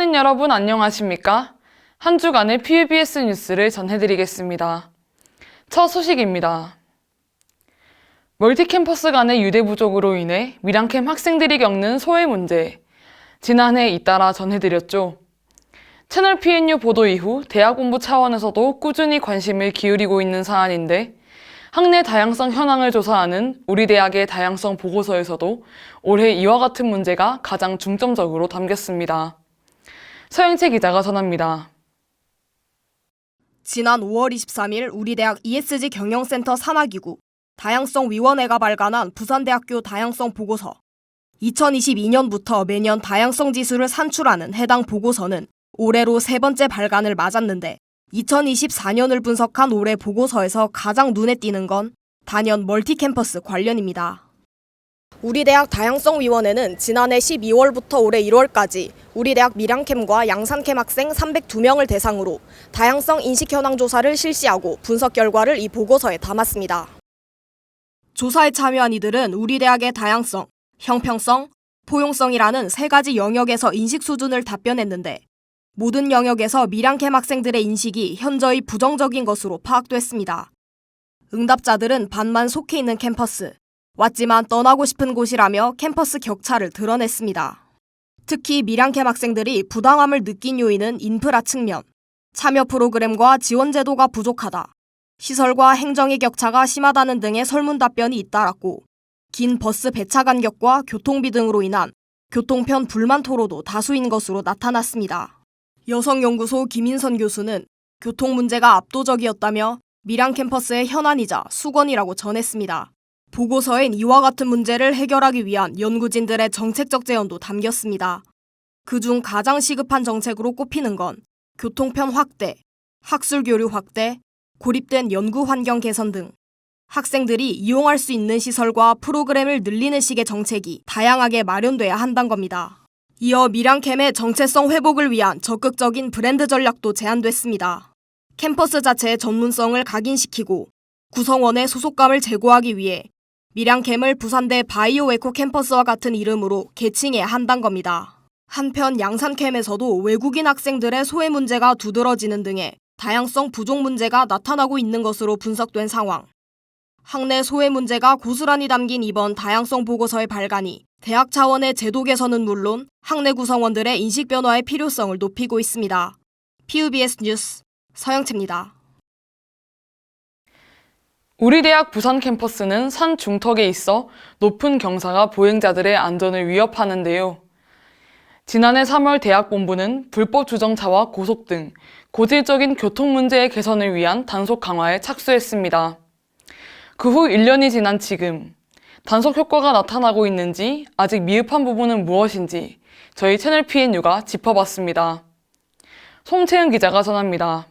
시민여러분 안녕하십니까? 한 주간의 PUBS 뉴스를 전해드리겠습니다. 첫 소식입니다. 멀티캠퍼스 간의 유대 부족으로 인해 밀양캠 학생들이 겪는 소외 문제. 지난해 잇따라 전해드렸죠. 채널 PNU 보도 이후 대학본부 차원에서도 꾸준히 관심을 기울이고 있는 사안인데 학내 다양성 현황을 조사하는 우리 대학의 다양성 보고서에서도 올해 이와 같은 문제가 가장 중점적으로 담겼습니다. 서영채 기자가 전합니다. 지난 5월 23일 우리 대학 ESG 경영센터 산하기구 다양성위원회가 발간한 부산대학교 다양성 보고서. 2022년부터 매년 다양성 지수를 산출하는 해당 보고서는 올해로 세 번째 발간을 맞았는데 2024년을 분석한 올해 보고서에서 가장 눈에 띄는 건 단연 멀티캠퍼스 관련입니다. 우리 대학 다양성위원회는 지난해 12월부터 올해 1월까지 우리 대학 밀양캠과 양산캠 학생 302명을 대상으로 다양성 인식 현황 조사를 실시하고 분석 결과를 이 보고서에 담았습니다. 조사에 참여한 이들은 우리 대학의 다양성, 형평성, 포용성이라는 세 가지 영역에서 인식 수준을 답변했는데 모든 영역에서 밀양캠 학생들의 인식이 현저히 부정적인 것으로 파악됐습니다. 응답자들은 반만 속해 있는 캠퍼스, 왔지만 떠나고 싶은 곳이라며 캠퍼스 격차를 드러냈습니다. 특히 밀양캠 학생들이 부당함을 느낀 요인은 인프라 측면, 참여 프로그램과 지원 제도가 부족하다, 시설과 행정의 격차가 심하다는 등의 설문 답변이 잇따랐고 긴 버스 배차 간격과 교통비 등으로 인한 교통편 불만 토로도 다수인 것으로 나타났습니다. 여성연구소 김인선 교수는 교통 문제가 압도적이었다며 밀양 캠퍼스의 현안이자 수건이라고 전했습니다. 보고서엔 이와 같은 문제를 해결하기 위한 연구진들의 정책적 제언도 담겼습니다. 그중 가장 시급한 정책으로 꼽히는 건 교통편 확대, 학술 교류 확대, 고립된 연구 환경 개선 등 학생들이 이용할 수 있는 시설과 프로그램을 늘리는 식의 정책이 다양하게 마련돼야 한다는 겁니다. 이어 밀양캠의 정체성 회복을 위한 적극적인 브랜드 전략도 제안됐습니다. 캠퍼스 자체의 전문성을 각인시키고 구성원의 소속감을 제고하기 위해 밀양캠을 부산대 바이오에코 캠퍼스와 같은 이름으로 개칭해야 한다는 겁니다. 한편 양산캠에서도 외국인 학생들의 소외 문제가 두드러지는 등의 다양성 부족 문제가 나타나고 있는 것으로 분석된 상황. 학내 소외 문제가 고스란히 담긴 이번 다양성 보고서의 발간이 대학 차원의 제도 개선은 물론 학내 구성원들의 인식 변화의 필요성을 높이고 있습니다. PUBS 뉴스 서영채입니다. 우리 대학 부산 캠퍼스는 산 중턱에 있어 높은 경사가 보행자들의 안전을 위협하는데요. 지난해 3월 대학본부는 불법 주정차와 고속 등 고질적인 교통 문제의 개선을 위한 단속 강화에 착수했습니다. 그 후 1년이 지난 지금 단속 효과가 나타나고 있는지 아직 미흡한 부분은 무엇인지 저희 채널 PNU가 짚어봤습니다. 송채은 기자가 전합니다.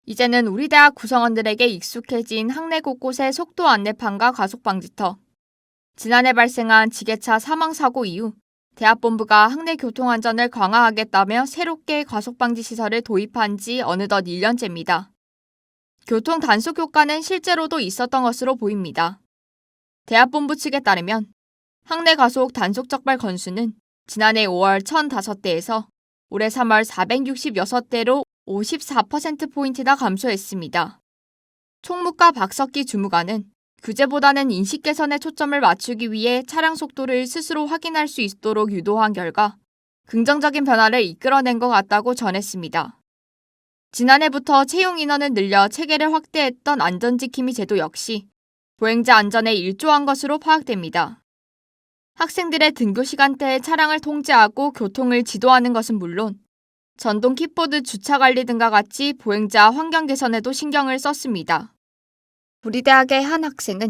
이제는 우리 대학 구성원들에게 익숙해진 학내 곳곳의 속도 안내판과 가속 방지터. 지난해 발생한 지게차 사망 사고 이후 대학본부가 학내 교통 안전을 강화하겠다며 새롭게 가속 방지 시설을 도입한 지 어느덧 1년째입니다. 교통 단속 효과는 실제로도 있었던 것으로 보입니다. 대학본부 측에 따르면 학내 가속 단속 적발 건수는 지난해 5월 1,005대에서 올해 3월 466대로 54%포인트나 감소했습니다. 총무과 박석기 주무관은 규제보다는 인식 개선에 초점을 맞추기 위해 차량 속도를 스스로 확인할 수 있도록 유도한 결과 긍정적인 변화를 이끌어낸 것 같다고 전했습니다. 지난해부터 채용 인원을 늘려 체계를 확대했던 안전지킴이 제도 역시 보행자 안전에 일조한 것으로 파악됩니다. 학생들의 등교 시간대에 차량을 통제하고 교통을 지도하는 것은 물론 전동 킥보드 주차 관리 등과 같이 보행자 환경 개선에도 신경을 썼습니다. 우리 대학의 한 학생은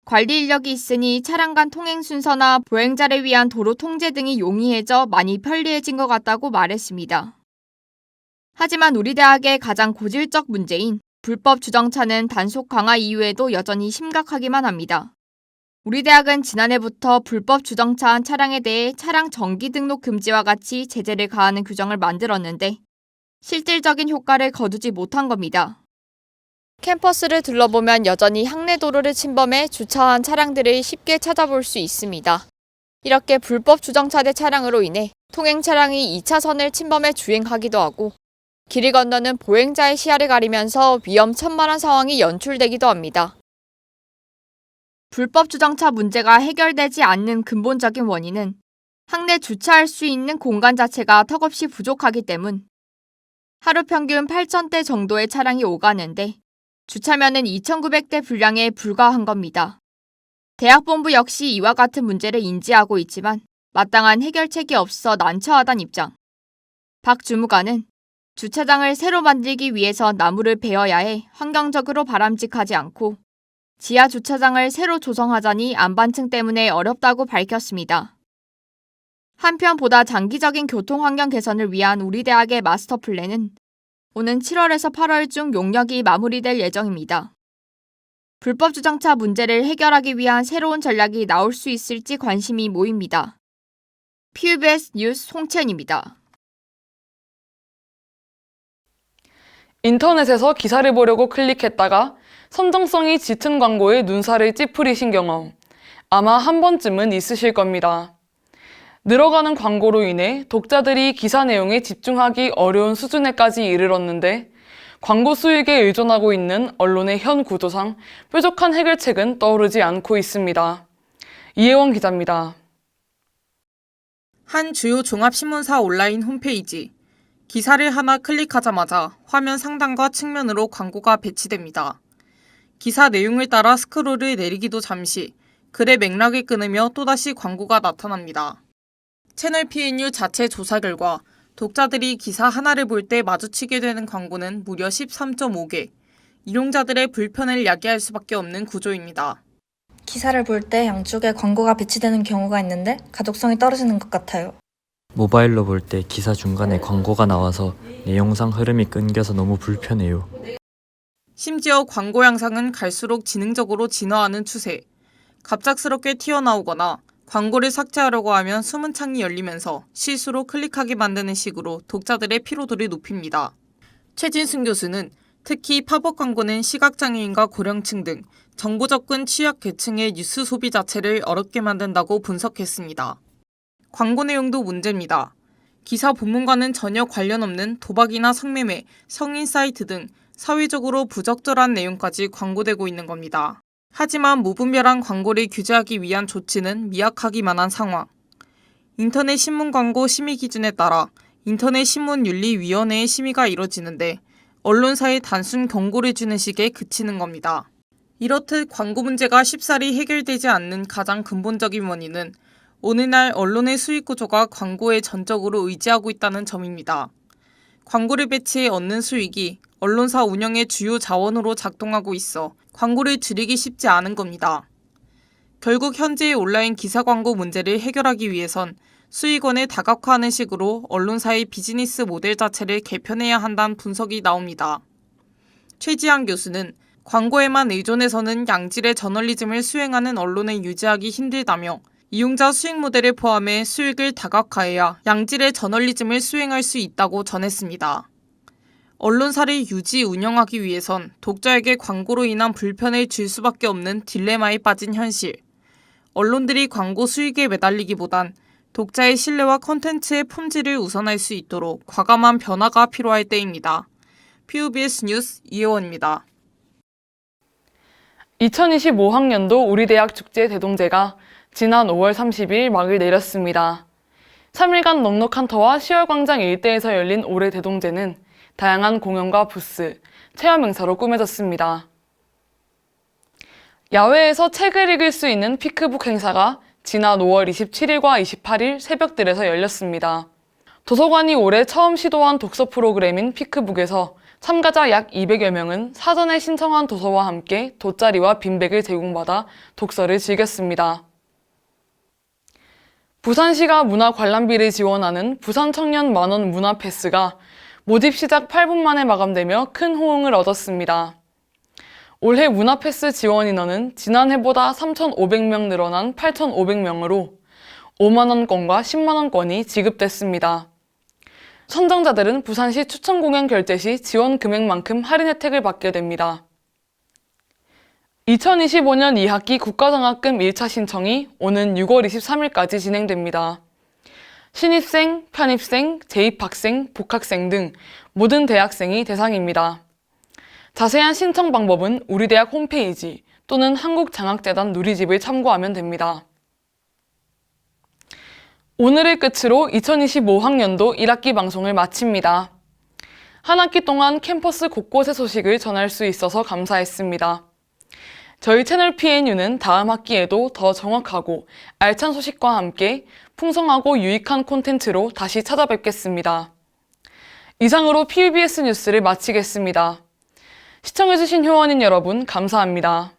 관리 인력이 있으니 차량 간 통행 순서나 보행자를 위한 도로 통제 등이 용이해져 많이 편리해진 것 같다고 말했습니다. 하지만 우리 대학의 가장 고질적 문제인 불법 주정차는 단속 강화 이후에도 여전히 심각하기만 합니다. 우리 대학은 지난해부터 불법 주정차한 차량에 대해 차량 정기 등록 금지와 같이 제재를 가하는 규정을 만들었는데 실질적인 효과를 거두지 못한 겁니다. 캠퍼스를 둘러보면 여전히 학내 도로를 침범해 주차한 차량들을 쉽게 찾아볼 수 있습니다. 이렇게 불법 주정차대 차량으로 인해 통행 차량이 2차선을 침범해 주행하기도 하고 길을 건너는 보행자의 시야를 가리면서 위험천만한 상황이 연출되기도 합니다. 불법 주정차 문제가 해결되지 않는 근본적인 원인은 항내 주차할 수 있는 공간 자체가 턱없이 부족하기 때문. 하루 평균 8,000대 정도의 차량이 오가는데 주차면은 2,900대 분량에 불과한 겁니다. 대학본부 역시 이와 같은 문제를 인지하고 있지만 마땅한 해결책이 없어 난처하단 입장. 박 주무관은 주차장을 새로 만들기 위해서 나무를 베어야 해 환경적으로 바람직하지 않고 지하 주차장을 새로 조성하자니 안반층 때문에 어렵다고 밝혔습니다. 한편 보다 장기적인 교통 환경 개선을 위한 우리 대학의 마스터 플랜은 오는 7월에서 8월 중 용역이 마무리될 예정입니다. 불법 주정차 문제를 해결하기 위한 새로운 전략이 나올 수 있을지 관심이 모입니다. PBS 뉴스 홍채연입니다. 인터넷에서 기사를 보려고 클릭했다가 선정성이 짙은 광고에 눈살을 찌푸리신 경험 아마 한 번쯤은 있으실 겁니다. 늘어가는 광고로 인해 독자들이 기사 내용에 집중하기 어려운 수준에까지 이르렀는데 광고 수익에 의존하고 있는 언론의 현 구조상 뾰족한 해결책은 떠오르지 않고 있습니다. 이혜원 기자입니다. 한 주요 종합신문사 온라인 홈페이지. 기사를 하나 클릭하자마자 화면 상단과 측면으로 광고가 배치됩니다. 기사 내용을 따라 스크롤을 내리기도 잠시 글의 맥락을 끊으며 또다시 광고가 나타납니다. 채널 PNU 자체 조사 결과 독자들이 기사 하나를 볼 때 마주치게 되는 광고는 무려 13.5개. 이용자들의 불편을 야기할 수밖에 없는 구조입니다. 기사를 볼 때 양쪽에 광고가 배치되는 경우가 있는데 가독성이 떨어지는 것 같아요. 모바일로 볼 때 기사 중간에 광고가 나와서 내용상 흐름이 끊겨서 너무 불편해요. 심지어 광고 양상은 갈수록 지능적으로 진화하는 추세. 갑작스럽게 튀어나오거나 광고를 삭제하려고 하면 숨은 창이 열리면서 실수로 클릭하게 만드는 식으로 독자들의 피로도를 높입니다. 최진순 교수는 특히 팝업 광고는 시각장애인과 고령층 등 정보 접근 취약 계층의 뉴스 소비 자체를 어렵게 만든다고 분석했습니다. 광고 내용도 문제입니다. 기사 본문과는 전혀 관련 없는 도박이나 성매매, 성인 사이트 등 사회적으로 부적절한 내용까지 광고되고 있는 겁니다. 하지만 무분별한 광고를 규제하기 위한 조치는 미약하기만 한 상황. 인터넷 신문 광고 심의 기준에 따라 인터넷 신문윤리위원회의 심의가 이뤄지는데 언론사에 단순 경고를 주는 식에 그치는 겁니다. 이렇듯 광고 문제가 쉽사리 해결되지 않는 가장 근본적인 원인은 오늘날 언론의 수익 구조가 광고에 전적으로 의지하고 있다는 점입니다. 광고를 배치해 얻는 수익이 언론사 운영의 주요 자원으로 작동하고 있어 광고를 줄이기 쉽지 않은 겁니다. 결국 현재의 온라인 기사 광고 문제를 해결하기 위해선 수익원을 다각화하는 식으로 언론사의 비즈니스 모델 자체를 개편해야 한다는 분석이 나옵니다. 최지한 교수는 광고에만 의존해서는 양질의 저널리즘을 수행하는 언론을 유지하기 힘들다며 이용자 수익 모델을 포함해 수익을 다각화해야 양질의 저널리즘을 수행할 수 있다고 전했습니다. 언론사를 유지 운영하기 위해선 독자에게 광고로 인한 불편을 줄 수밖에 없는 딜레마에 빠진 현실. 언론들이 광고 수익에 매달리기보단 독자의 신뢰와 콘텐츠의 품질을 우선할 수 있도록 과감한 변화가 필요할 때입니다. PBS 뉴스 이혜원입니다. 2025학년도 우리 대학 축제 대동제가 지난 5월 30일 막을 내렸습니다. 3일간 넉넉한 터와 시월광장 일대에서 열린 올해 대동제는 다양한 공연과 부스, 체험 행사로 꾸며졌습니다. 야외에서 책을 읽을 수 있는 피크북 행사가 지난 5월 27일과 28일 새벽들에서 열렸습니다. 도서관이 올해 처음 시도한 독서 프로그램인 피크북에서 참가자 약 200여 명은 사전에 신청한 도서와 함께 돗자리와 빈백을 제공받아 독서를 즐겼습니다. 부산시가 문화관람비를 지원하는 부산 청년 만원 문화패스가 모집 시작 8분 만에 마감되며 큰 호응을 얻었습니다. 올해 문화패스 지원 인원은 지난해보다 3,500명 늘어난 8,500명으로 5만원권과 10만원권이 지급됐습니다. 선정자들은 부산시 추천 공연 결제 시 지원 금액만큼 할인 혜택을 받게 됩니다. 2025년 2학기 국가장학금 1차 신청이 오는 6월 23일까지 진행됩니다. 신입생, 편입생, 재입학생, 복학생 등 모든 대학생이 대상입니다. 자세한 신청 방법은 우리 대학 홈페이지 또는 한국장학재단 누리집을 참고하면 됩니다. 오늘을 끝으로 2025학년도 1학기 방송을 마칩니다. 한 학기 동안 캠퍼스 곳곳의 소식을 전할 수 있어서 감사했습니다. 저희 채널 PNU는 다음 학기에도 더 정확하고 알찬 소식과 함께 풍성하고 유익한 콘텐츠로 다시 찾아뵙겠습니다. 이상으로 PUBS 뉴스를 마치겠습니다. 시청해주신 효원인 여러분 감사합니다.